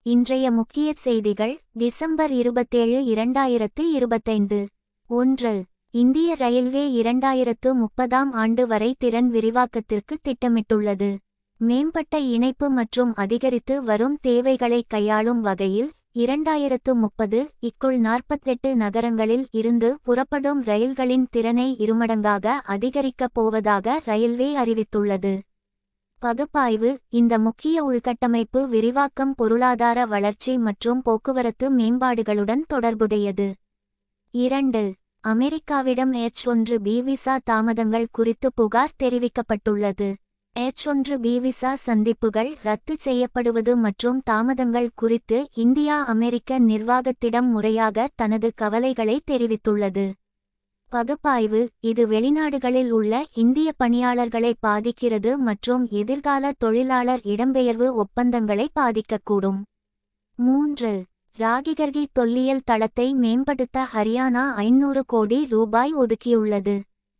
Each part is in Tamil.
இன்றைய முக்கிய செய்திகள் டிசம்பர் 27, 2025. 1. இந்திய ரயில்வே 2030ஆம் ஆண்டு வரை திறன் விரிவாக்கத்திற்கு திட்டமிட்டுள்ளது. மேம்பட்ட இணைப்பு மற்றும் அதிகரித்து வரும் தேவைகளை கையாளும் வகையில் 2030 க்குள் 48 நகரங்களில் இருந்து புறப்படும் ரயில்களின் திறனை இருமடங்காக அதிகரிக்கப் போவதாக ரயில்வே அறிவித்துள்ளது. பகுப்பாய்வு: இந்த முக்கிய உள்கட்டமைப்பு விரிவாக்கம் பொருளாதார வளர்ச்சி மற்றும் போக்குவரத்து மேம்பாடுகளுடன் தொடர்புடையது. 2. அமெரிக்காவிடம் H-1B விசா தாமதங்கள் குறித்து புகார் தெரிவிக்கப்பட்டுள்ளது. H-1B விசா சந்திப்புகள் ரத்து செய்யப்படுவது மற்றும் தாமதங்கள் குறித்து இந்தியா அமெரிக்க நிர்வாகத்திடம் முறையாக தனது கவலைகளை தெரிவித்துள்ளது. பகுப்பாய்வு: இது வெளிநாடுகளில் உள்ள இந்திய பணியாளர்களை பாதிக்கிறது மற்றும் எதிர்கால தொழிலாளர் இடம்பெயர்வு ஒப்பந்தங்களை பாதிக்கக்கூடும். 3. ராகிகர்கி தொல்லியல் தளத்தை மேம்படுத்த ஹரியானா 500 கோடி ரூபாய் ஒதுக்கியுள்ளது.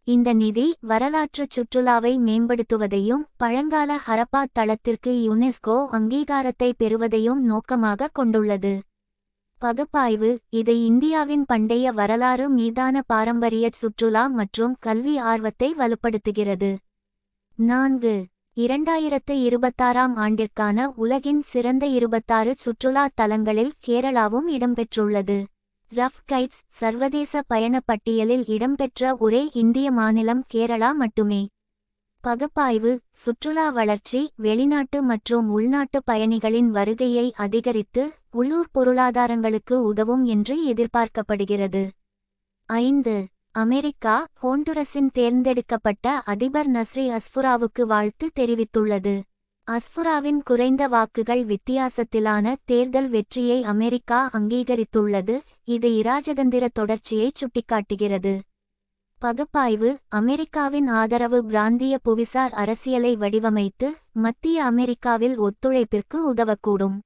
இந்த நிதி வரலாற்று சுற்றுலாவை மேம்படுத்துவதையும் பழங்கால ஹரப்பா தளத்திற்கு யுனெஸ்கோ அங்கீகாரத்தை பெறுவதையும் நோக்கமாக கொண்டுள்ளது. பகுப்பாய்வு: இது இந்தியாவின் பண்டைய வரலாறு மீதான பாரம்பரிய சுற்றுலா மற்றும் கல்வி ஆர்வத்தை வலுப்படுத்துகிறது. 4. 2026ஆம் ஆண்டிற்கான உலகின் சிறந்த 26 சுற்றுலா தலங்களில் கேரளாவும் இடம்பெற்றுள்ளது. ரஃப் கைட்ஸ் சர்வதேச பயண பட்டியலில் இடம்பெற்ற ஒரே இந்திய மாநிலம் கேரளா மட்டுமே. பகுப்பாய்வு: சுற்றுலா வளர்ச்சி வெளிநாட்டு மற்றும் உள்நாட்டு பயணிகளின் வருகையை அதிகரித்து உள்ளூர் பொருளாதாரங்களுக்கு உதவும் என்று எதிர்பார்க்கப்படுகிறது. 5. அமெரிக்கா ஹோண்டுரஸின் தேர்ந்தெடுக்கப்பட்ட அதிபர் நஸ்ரி அஸ்ஃபுராவுக்கு வாழ்த்து தெரிவித்துள்ளது. அஸ்ஃபுராவின் குறைந்த வாக்குகள் வித்தியாசத்திலான தேர்தல் வெற்றியை அமெரிக்கா அங்கீகரித்துள்ளது, இது இராஜதந்திர தொடர்ச்சியை சுட்டிக்காட்டுகிறது. பகுப்பாய்வு: அமெரிக்காவின் ஆதரவு பிராந்திய புவிசார் அரசியலை வடிவமைத்து மத்திய அமெரிக்காவில் ஒத்துழைப்பிற்கு உதவக்கூடும்.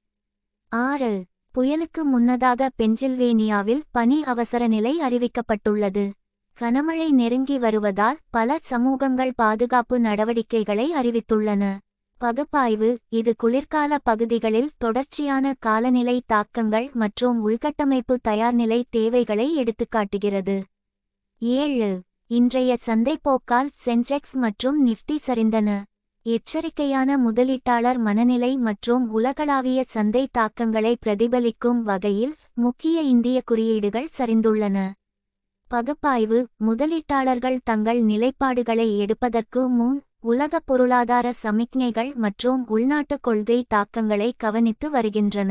6. புயலுக்கு முன்னதாக பென்சில்வேனியாவில் பனி அவசர நிலை அறிவிக்கப்பட்டுள்ளது. கனமழை நெருங்கி வருவதால் பல சமூகங்கள் பாதுகாப்பு நடவடிக்கைகளை அறிவித்துள்ளன. பகுப்பாய்வு: இது குளிர்கால பகுதிகளில் தொடர்ச்சியான காலநிலை தாக்கங்கள் மற்றும் உள்கட்டமைப்பு தயார்நிலை தேவைகளை எடுத்துக்காட்டுகிறது. 7. இன்றைய சந்தைப்போக்கால் சென்செக்ஸ் மற்றும் நிஃப்டி சரிந்தன. எச்சரிக்கையான முதலீட்டாளர் மனநிலை மற்றும் உலகளாவிய சந்தை தாக்கங்களை பிரதிபலிக்கும் வகையில் முக்கிய இந்திய குறியீடுகள் சரிந்துள்ளன. பகுப்பாய்வு: முதலீட்டாளர்கள் தங்கள் நிலைப்பாடுகளை எடுப்பதற்கு முன் உலக பொருளாதார சமிக்ஞைகள் மற்றும் உள்நாட்டு கொள்கை தாக்கங்களை கவனித்து வருகின்றனர்.